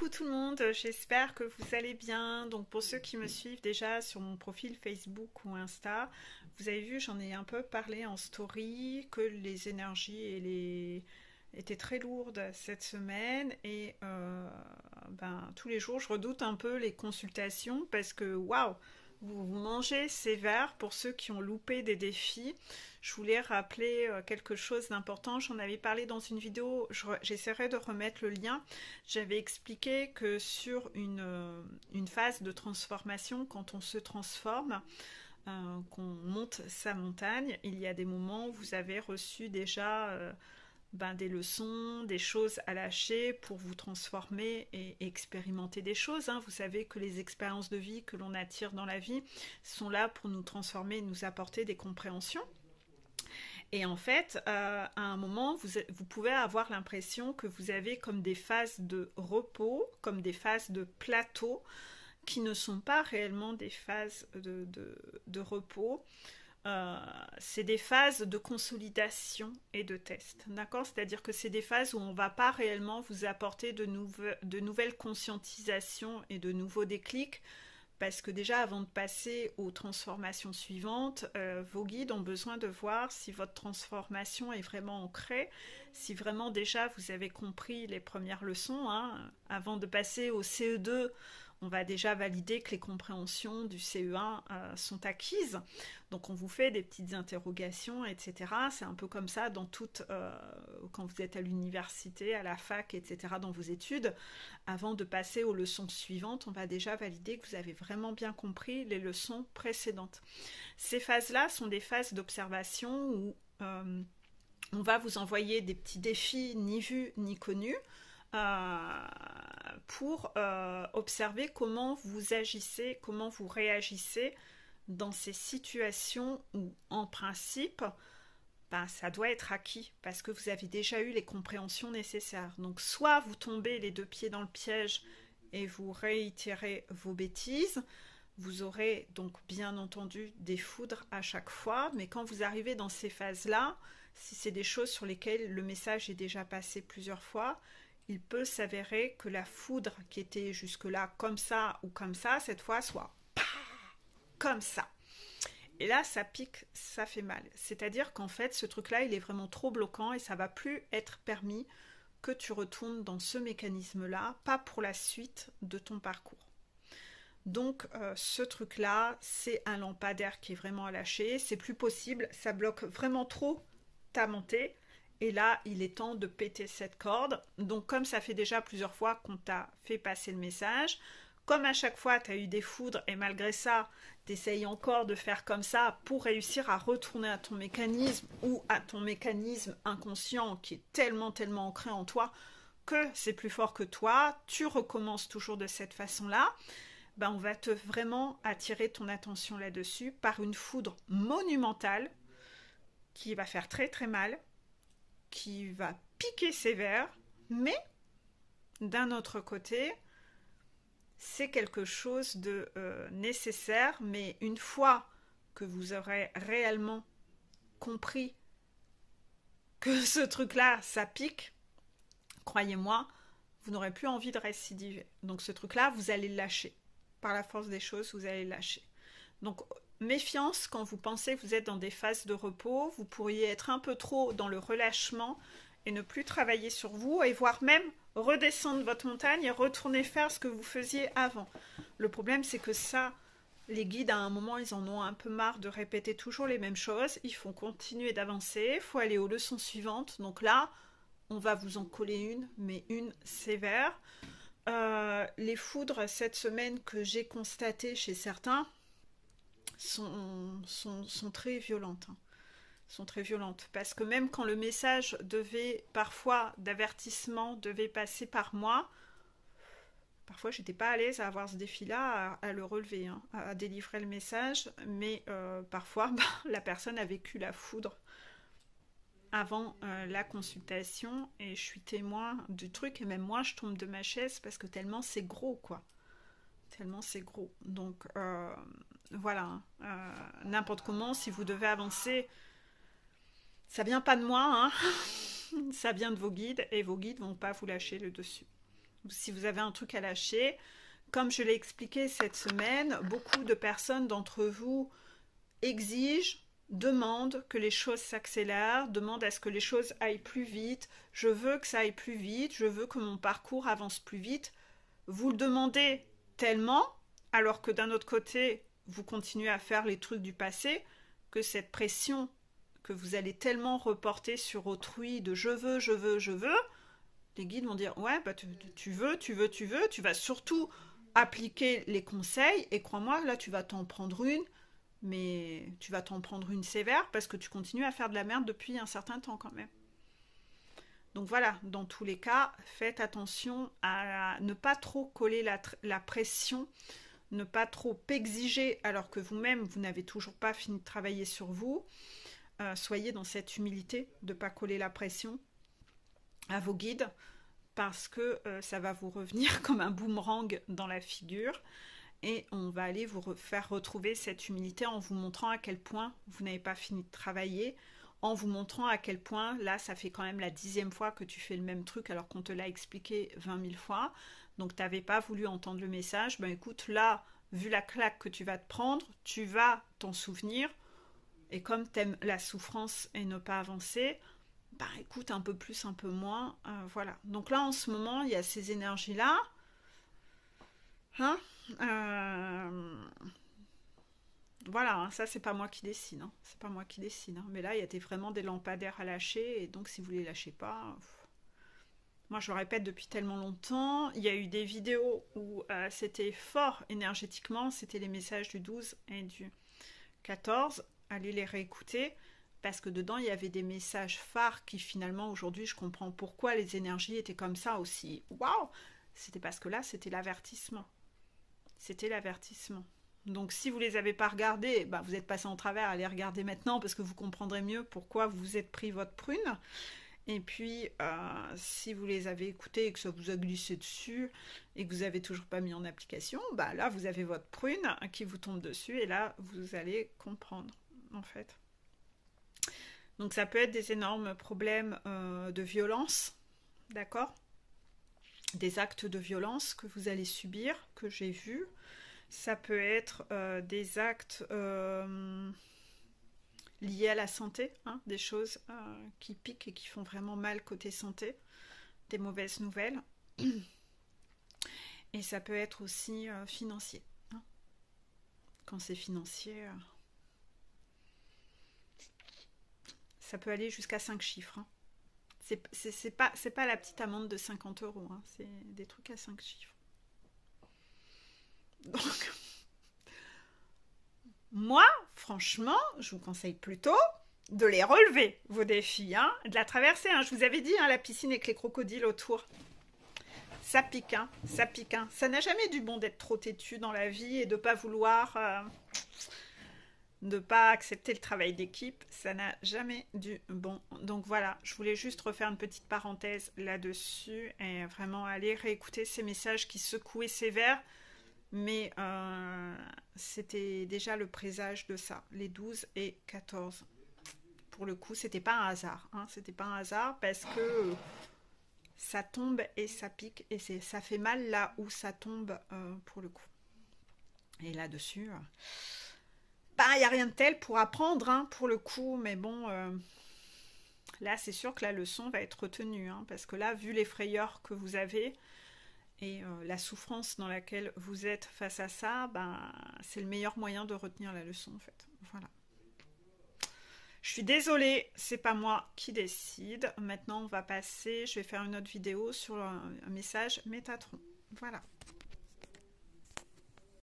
Coucou tout le monde, j'espère que vous allez bien. Donc pour ceux qui me suivent déjà sur mon profil Facebook ou Insta, vous avez vu, j'en ai un peu parlé en story, que les énergies étaient très lourdes cette semaine et tous les jours je redoute un peu les consultations parce que waouh, vous mangez sévère pour ceux qui ont loupé des défis. Je voulais rappeler quelque chose d'important. J'en avais parlé dans une vidéo. J'essaierai de remettre le lien. J'avais expliqué que sur une phase de transformation, quand on se transforme, qu'on monte sa montagne, il y a des moments où vous avez reçu déjà des leçons, des choses à lâcher pour vous transformer et expérimenter des choses. Vous savez que les expériences de vie que l'on attire dans la vie sont là pour nous transformer et nous apporter des compréhensions. Et en fait, à un moment, vous pouvez avoir l'impression que vous avez comme des phases de repos, comme des phases de plateau, qui ne sont pas réellement des phases de repos. C'est des phases de consolidation et de test. D'accord? C'est-à-dire que c'est des phases où on ne va pas réellement vous apporter de nouvelles conscientisations et de nouveaux déclics. Parce que déjà, avant de passer aux transformations suivantes, vos guides ont besoin de voir si votre transformation est vraiment ancrée, si vraiment déjà vous avez compris les premières leçons. Avant de passer au CE2, on va déjà valider que les compréhensions du CE1 sont acquises. Donc on vous fait des petites interrogations, etc. C'est un peu comme ça quand vous êtes à l'université, à la fac, etc. dans vos études. Avant de passer aux leçons suivantes, on va déjà valider que vous avez vraiment bien compris les leçons précédentes. Ces phases-là sont des phases d'observation où on va vous envoyer des petits défis ni vus ni connus, pour observer comment vous agissez, comment vous réagissez dans ces situations où, en principe, ça doit être acquis parce que vous avez déjà eu les compréhensions nécessaires. Donc, soit vous tombez les deux pieds dans le piège et vous réitérez vos bêtises, vous aurez donc bien entendu des foudres à chaque fois, mais quand vous arrivez dans ces phases-là, si c'est des choses sur lesquelles le message est déjà passé plusieurs fois, il peut s'avérer que la foudre qui était jusque-là comme ça ou comme ça, cette fois soit comme ça. Et là, ça pique, ça fait mal. C'est-à-dire qu'en fait, ce truc-là, il est vraiment trop bloquant et ça va plus être permis que tu retournes dans ce mécanisme-là, pas pour la suite de ton parcours. Donc, ce truc-là, c'est un lampadaire qui est vraiment à lâcher. C'est plus possible, ça bloque vraiment trop ta montée. Et là, il est temps de péter cette corde. Donc, comme ça fait déjà plusieurs fois qu'on t'a fait passer le message, comme à chaque fois, tu as eu des foudres et malgré ça, tu essayes encore de faire comme ça pour réussir à retourner à ton mécanisme ou à ton mécanisme inconscient qui est tellement, tellement ancré en toi que c'est plus fort que toi, tu recommences toujours de cette façon-là, on va vraiment attirer ton attention là-dessus par une foudre monumentale qui va faire très, très mal, qui va piquer sévère, mais d'un autre côté, c'est quelque chose de nécessaire, mais une fois que vous aurez réellement compris que ce truc-là, ça pique, croyez-moi, vous n'aurez plus envie de récidiver. Donc ce truc-là, vous allez le lâcher. Par la force des choses, vous allez le lâcher. Donc méfiance quand vous pensez que vous êtes dans des phases de repos, vous pourriez être un peu trop dans le relâchement et ne plus travailler sur vous et voire même redescendre votre montagne et retourner faire ce que vous faisiez avant. Le problème, c'est que ça, les guides, à un moment, ils en ont un peu marre de répéter toujours les mêmes choses. Il faut continuer d'avancer, il faut aller aux leçons suivantes. Donc là, on va vous en coller une, mais une sévère. Les foudres cette semaine que j'ai constatées chez certains sont très violentes. Sont très violentes. Parce que même quand le message parfois d'avertissement, devait passer par moi, parfois j'étais pas à l'aise à avoir ce défi-là, à le relever, à délivrer le message, mais parfois la personne a vécu la foudre avant la consultation et je suis témoin du truc et même moi je tombe de ma chaise parce que tellement c'est gros quoi. Tellement c'est gros. Donc voilà, n'importe comment, si vous devez avancer, ça vient pas de moi, ça vient de vos guides et vont pas vous lâcher le dessus. si vous avez un truc à lâcher. Comme je l'ai expliqué cette semaine, beaucoup de personnes d'entre vous exigent, demandent que les choses s'accélèrent, demandent à ce que les choses aillent plus vite. Je veux que ça aille plus vite, je veux que mon parcours avance plus vite. Vous le demandez tellement, alors que d'un autre côté, vous continuez à faire les trucs du passé, que cette pression que vous allez tellement reporter sur autrui de je veux, je veux, je veux, les guides vont dire ouais, bah, tu veux, tu vas surtout appliquer les conseils et crois-moi, là tu vas t'en prendre une, mais tu vas t'en prendre une sévère parce que tu continues à faire de la merde depuis un certain temps quand même. Donc voilà, dans tous les cas, faites attention à ne pas trop coller la pression, ne pas trop exiger alors que vous-même, vous n'avez toujours pas fini de travailler sur vous. Soyez dans cette humilité de ne pas coller la pression à vos guides parce que ça va vous revenir comme un boomerang dans la figure et on va aller vous faire retrouver cette humilité en vous montrant à quel point vous n'avez pas fini de travailler, en vous montrant à quel point, là, ça fait quand même la 10e fois que tu fais le même truc alors qu'on te l'a expliqué 20 000 fois, donc tu n'avais pas voulu entendre le message, ben écoute, là, vu la claque que tu vas te prendre, tu vas t'en souvenir, et comme tu aimes la souffrance et ne pas avancer, bah écoute, un peu plus, un peu moins, voilà. Donc là, en ce moment, il y a ces énergies-là, hein, voilà, hein, ça c'est pas moi qui décide, hein, c'est pas moi qui décide, hein. Mais là il y a vraiment des lampadaires à lâcher et donc si vous les lâchez pas, moi je le répète depuis tellement longtemps, il y a eu des vidéos où c'était fort énergétiquement, c'était les messages du 12 et du 14, allez les réécouter parce que dedans il y avait des messages phares qui finalement aujourd'hui je comprends pourquoi les énergies étaient comme ça aussi. Waouh, c'était parce que là c'était l'avertissement. C'était l'avertissement. Donc si vous ne les avez pas regardés, bah, vous êtes passé en travers, allez regarder maintenant parce que vous comprendrez mieux pourquoi vous vous êtes pris votre prune. Et puis si vous les avez écoutés et que ça vous a glissé dessus et que vous n'avez toujours pas mis en application, bah là vous avez votre prune qui vous tombe dessus et là vous allez comprendre en fait. Donc ça peut être des énormes problèmes de violence, d'accord ? Des actes de violence que vous allez subir, que j'ai vus. Ça peut être des actes liés à la santé, hein, des choses qui piquent et qui font vraiment mal côté santé, des mauvaises nouvelles. Et ça peut être aussi financier. Hein. Quand c'est financier, ça peut aller jusqu'à 5 chiffres. Hein. C'est pas la petite amende de 50 euros, hein, c'est des trucs à 5 chiffres. Donc, moi, franchement, je vous conseille plutôt de les relever, vos défis, hein, de la traverser. Hein. Je vous avais dit, hein, la piscine avec les crocodiles autour. Ça pique, hein, ça pique. Hein. Ça n'a jamais du bon d'être trop têtu dans la vie et de ne pas vouloir, de pas accepter le travail d'équipe. Ça n'a jamais du bon. Donc voilà, je voulais juste refaire une petite parenthèse là-dessus et vraiment aller réécouter ces messages qui secouaient sévère. Mais c'était déjà le présage de ça, les 12 et 14. Pour le coup, c'était pas un hasard. Hein, c'était pas un hasard parce que ça tombe et ça pique et ça fait mal là où ça tombe pour le coup. Et là-dessus, bah, il n'y a rien de tel pour apprendre hein, pour le coup. Mais bon, là, c'est sûr que la leçon va être retenue. Hein, parce que là, vu les frayeurs que vous avez, et la souffrance dans laquelle vous êtes face à ça, ben, c'est le meilleur moyen de retenir la leçon en fait. Voilà. Je suis désolée, c'est pas moi qui décide. Maintenant, on va passer, je vais faire une autre vidéo sur un message Métatron. Voilà.